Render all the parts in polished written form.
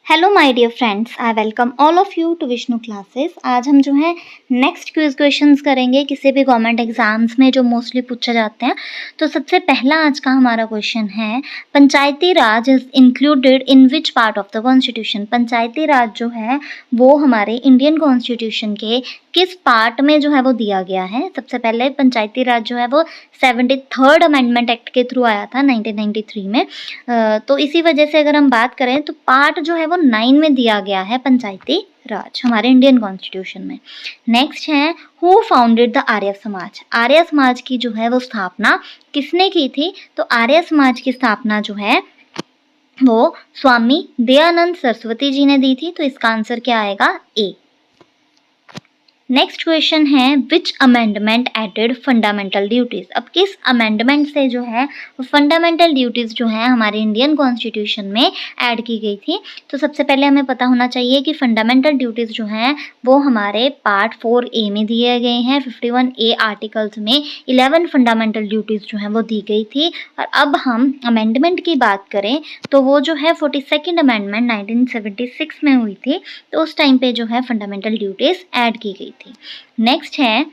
Hello my dear friends, I welcome all of you to Vishnu classes. आज हम जो है नेक्स्ट क्विज क्वेश्चंस करेंगे किसी भी गवर्नमेंट एग्जाम्स में जो मोस्टली पूछे जाते हैं। तो सबसे पहला आज का हमारा क्वेश्चन है, panchayati raj is included in which part of the constitution. Panchayati raj जो है वो हमारे इंडियन कॉन्स्टिट्यूशन के किस पार्ट में जो है वो दिया गया है। सबसे पहले पंचायती राज जो है वो 73rd अमेंडमेंट एक्ट के थ्रू आया था 1993 में। तो इसी वजह से अगर हम बात करें तो पार्ट जो है वो 9 में दिया गया है पंचायती राज हमारे इंडियन कॉन्स्टिट्यूशन में। नेक्स्ट है, who founded the Arya Samaj. Arya Samaj की जो है वो स्थापना किसने की थी? तो आर्य समाज की स्थापना जो है वो स्वामी दयानंद सरस्वती जी ने दी थी। तो इसका आंसर क्या आएगा? ए। नेक्स्ट क्वेश्चन है, which amendment added fundamental duties. अब किस अमेंडमेंट से जो है फंडामेंटल ड्यूटीज जो है हमारे इंडियन कॉन्स्टिट्यूशन में ऐड की गई थी। तो सबसे पहले हमें पता होना चाहिए कि फंडामेंटल ड्यूटीज जो हैं वो हमारे पार्ट 4A में दिए गए हैं। 51A आर्टिकल्स में 11 फंडामेंटल ड्यूटीज जो हैं वो दी गई थी। और अब हम अमेंडमेंट की बात करें तो वो जो है 42nd अमेंडमेंट 1976 में हुई थी। तो उस टाइम पे जो है फंडामेंटल ड्यूटीज ऐड की गई थी। नेक्स्ट है,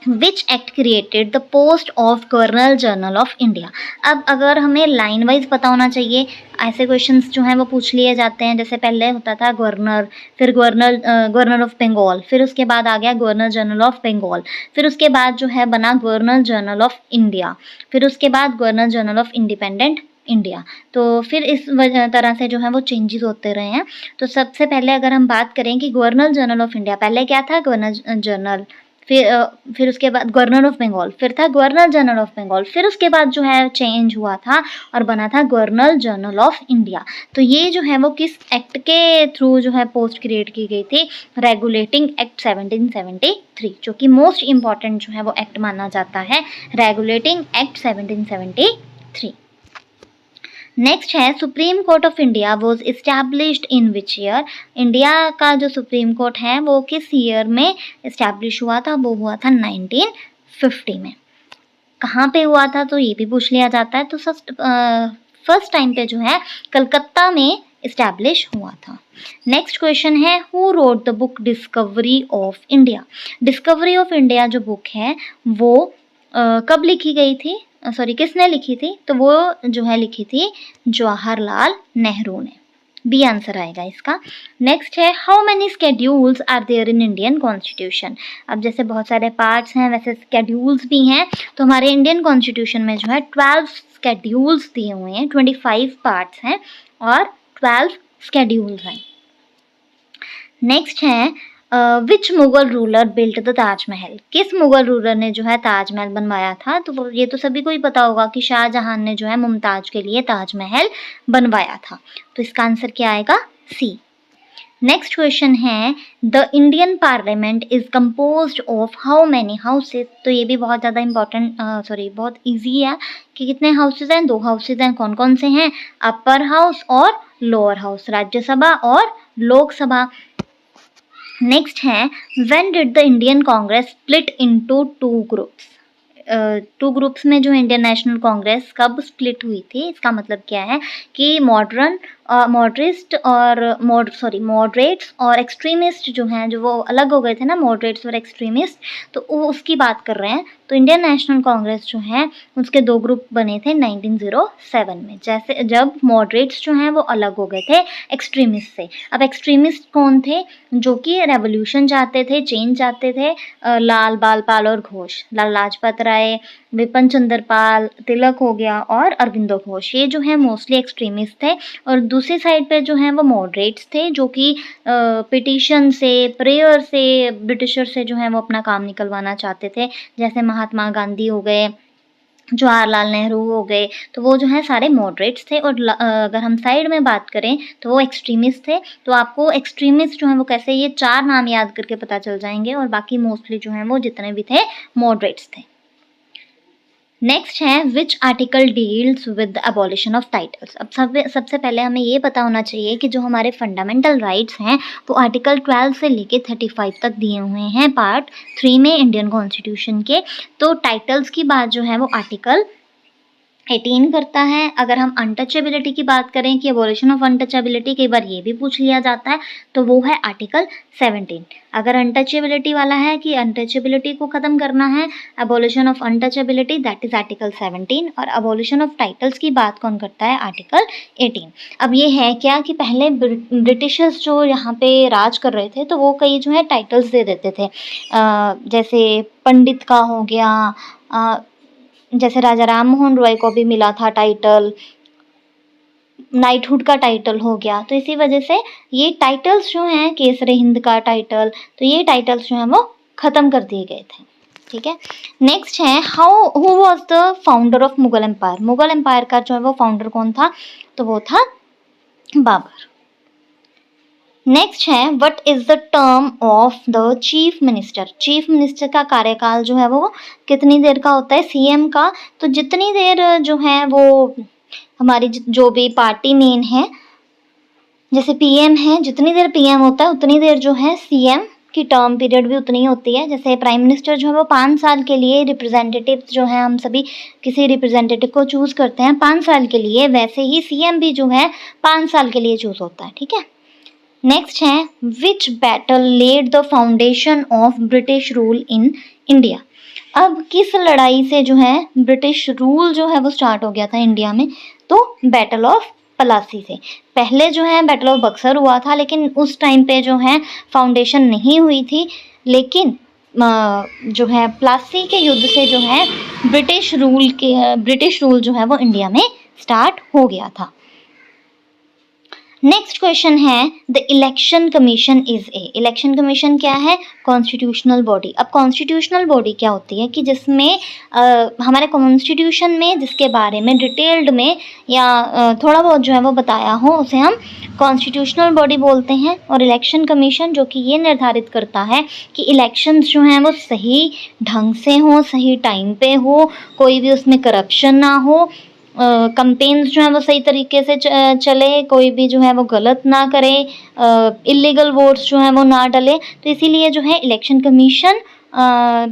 which act created the post of governor general of India. अब अगर हमें लाइन वाइज पता होना चाहिए, ऐसे क्वेश्चंस जो हैं वो पूछ लिए जाते हैं। जैसे पहले होता था गवर्नर, फिर गवर्नर ऑफ बंगाल, फिर उसके बाद आ गया गवर्नर जनरल ऑफ बंगाल, फिर उसके बाद जो है बना गवर्नर जनरल ऑफ इंडिया, फिर उसके बाद governor general of independent India. तो फिर इस तरह से जो है वो चेंजेस होते रहे हैं। तो सबसे पहले अगर हम बात करें कि गवर्नर जनरल ऑफ इंडिया, पहले क्या था? गवर्नर जनरल, फिर उसके बाद गवर्नर ऑफ बंगाल, फिर था गवर्नर जनरल ऑफ बंगाल, फिर उसके बाद जो है चेंज हुआ था और बना था गवर्नर जनरल ऑफ इंडिया। तो ये जो है वो किस एक्ट के थ्रू जो है पोस्ट क्रिएट की गई थी? रेगुलेटिंग एक्ट 1773, जो कि मोस्ट इंपॉर्टेंट जो है वो एक्ट माना जाता है, रेगुलेटिंग एक्ट 1773। नेक्स्ट है, supreme court of India was established in which year. India का जो सुप्रीम कोर्ट है वो किस ईयर में इस्टेब्लिश हुआ था? वो हुआ था 1950 में। कहाँ पे हुआ था? तो ये भी पूछ लिया जाता है। तो फर्स्ट टाइम पे जो है कलकत्ता में इस्टेब्लिश हुआ था। नेक्स्ट क्वेश्चन है, who wrote the book discovery of India. Discovery of India जो बुक है वो कब लिखी गई थी? सॉरी, किसने लिखी थी? तो वो जो है लिखी थी जवाहरलाल नेहरू ने। बी आंसर आएगा इसका। नेक्स्ट है, how many schedules are there in Indian constitution. अब जैसे बहुत सारे पार्ट्स हैं वैसे स्केड्यूल्स भी हैं। तो हमारे इंडियन कॉन्स्टिट्यूशन में जो है 12 स्केड्यूल्स दिए हुए हैं, 25 पार्ट्स हैं और 12 स्केड्यूल्स हैं। नेक्स्ट है, which Mughal ruler built the Taj Mahal. किस मुगल रूलर ने जो है ताजमहल बनवाया था? तो ये तो सभी को ही पता होगा कि शाहजहां ने जो है मुमताज के लिए ताजमहल बनवाया था। तो इसका आंसर क्या आएगा? सी। नेक्स्ट क्वेश्चन है, the Indian parliament is composed of how many houses. तो ये भी बहुत ज़्यादा इंपॉर्टेंट बहुत ईजी है कि कितने हाउसेज हैं? 2 हाउसेज हैं। कौन कौन से हैं? अपर हाउस और लोअर हाउस, राज्यसभा और लोकसभा। नेक्स्ट है, when did the Indian Congress split into 2 groups. 2 groups में जो इंडियन नेशनल कांग्रेस कब स्प्लिट हुई थी? इसका मतलब क्या है कि मॉडरेट्स और एक्सट्रीमिस्ट जो हैं, जो वो अलग हो गए थे ना, मॉडरेट्स और एक्सट्रीमिस्ट, तो वो उसकी बात कर रहे हैं। तो इंडियन नेशनल कांग्रेस जो है उसके 2 ग्रुप बने थे 1907 में, जैसे जब मॉडरेट्स जो हैं वो अलग हो गए थे एक्सट्रीमिस्ट से। अब एक्सट्रीमिस्ट कौन थे? जो कि रेवोल्यूशन चाहते थे, चेंज चाहते थे। लाल बाल पाल और घोष, लाल लाजपत राय, विपिन चंद्र पाल, तिलक हो गया और अरविंदो घोष, ये जो है मोस्टली एक्सट्रीमिस्ट थे। और दूसरी साइड पे जो है वो मॉडरेट्स थे, जो कि पिटीशन से, प्रेयर से, ब्रिटिशर से जो है वो अपना काम निकलवाना चाहते थे। जैसे महात्मा गांधी हो गए, जवाहरलाल नेहरू हो गए, तो वो जो है सारे मॉडरेट्स थे। और अगर हम साइड में बात करें तो वो एक्सट्रीमिस्ट थे। तो आपको एक्सट्रीमिस्ट जो है वो कैसे, ये 4 नाम याद करके पता चल जाएंगे, और बाकी मोस्टली जो है वो जितने भी थे मॉडरेट्स थे। नेक्स्ट है, which article deals with the abolition of titles. अब सबसे पहले हमें ये पता होना चाहिए कि जो हमारे फंडामेंटल राइट्स हैं वो आर्टिकल 12 से लेके 35 तक दिए हुए हैं पार्ट 3 में इंडियन कॉन्स्टिट्यूशन के। तो टाइटल्स की बात जो है वो आर्टिकल 18 करता है। अगर हम अनटचेबिलिटी की बात करें कि एबॉलिशन ऑफ अनटचेबिलिटी, कई बार ये भी पूछ लिया जाता है, तो वो है आर्टिकल 17। अगर अनटचेबिलिटी वाला है कि अनटचेबिलिटी को ख़त्म करना है, abolition of untouchability, that is article 17। और एबॉलिशन ऑफ टाइटल्स की बात कौन करता है? आर्टिकल 18। अब ये है क्या कि पहले ब्रिटिशर्स जो यहाँ पे राज कर रहे थे, तो वो कई जो है टाइटल्स दे देते थे, जैसे पंडित का हो गया, जैसे राजा राम मोहन रॉय को भी मिला था टाइटल, नाइटहुड का टाइटल हो गया। तो इसी वजह से ये टाइटल्स जो हैं, केसरे हिंद का टाइटल, तो ये टाइटल्स जो हैं वो ख़त्म कर दिए गए थे। ठीक है, नेक्स्ट है who was the founder of Mughal empire. Mughal empire का जो है वो फाउंडर कौन था? तो वो था बाबर। नेक्स्ट है what is the term of the chief minister. Chief minister का कार्यकाल जो है वो कितनी देर का होता है? सीएम का। तो जितनी देर जो है वो हमारी जो भी पार्टी मेन है, जैसे पीएम है, जितनी देर पीएम होता है उतनी देर जो है सीएम की टर्म पीरियड भी उतनी ही होती है। जैसे प्राइम मिनिस्टर जो है वो 5 साल के लिए, रिप्रेजेंटेटिव जो है हम सभी किसी रिप्रेजेंटेटिव को चूज़ करते हैं 5 साल के लिए, वैसे ही सीएम भी जो है 5 साल के लिए चूज़ होता है। ठीक है, नेक्स्ट है which battle laid the foundation of British rule in India. अब किस लड़ाई से जो है ब्रिटिश रूल जो है वो स्टार्ट हो गया था इंडिया में? तो बैटल ऑफ प्लासी से। पहले जो है बैटल ऑफ बक्सर हुआ था, लेकिन उस टाइम पे जो है फाउंडेशन नहीं हुई थी, लेकिन जो है प्लासी के युद्ध से जो है ब्रिटिश रूल जो है वो इंडिया में स्टार्ट हो गया था। नेक्स्ट क्वेश्चन है the election commission is a. Election commission क्या है? Constitutional body. अब कॉन्स्टिट्यूशनल बॉडी क्या होती है कि जिसमें हमारे कॉन्स्टिट्यूशन में जिसके बारे में डिटेल्ड में या थोड़ा बहुत जो है वो बताया हो, उसे हम कॉन्स्टिट्यूशनल बॉडी बोलते हैं। और इलेक्शन कमीशन जो कि ये निर्धारित करता है कि इलेक्शंस जो हैं वो सही ढंग से हो, सही टाइम पे हो, कोई भी उसमें करप्शन ना हो, कंपेन्स जो है वो सही तरीके से चले, कोई भी जो है वो गलत ना करे, इलीगल वोट्स जो हैं वो ना डले। तो इसीलिए जो है इलेक्शन कमीशन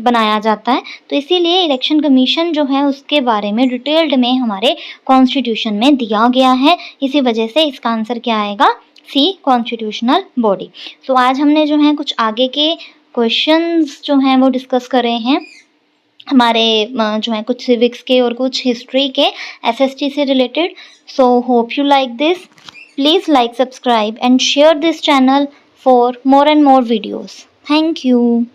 बनाया जाता है। तो इसीलिए इलेक्शन कमीशन जो है उसके बारे में डिटेल्ड में हमारे कॉन्स्टिट्यूशन में दिया गया है। इसी वजह से इसका आंसर क्या आएगा? सी, कॉन्स्टिट्यूशनल बॉडी। सो आज हमने जो है कुछ आगे के क्वेश्चंस जो हैं वो डिस्कस करे हैं, हमारे जो है कुछ सिविक्स के और कुछ हिस्ट्री के, एसएसटी से related. So hope you like this. Please like, subscribe and share this channel for more and more videos. Thank you.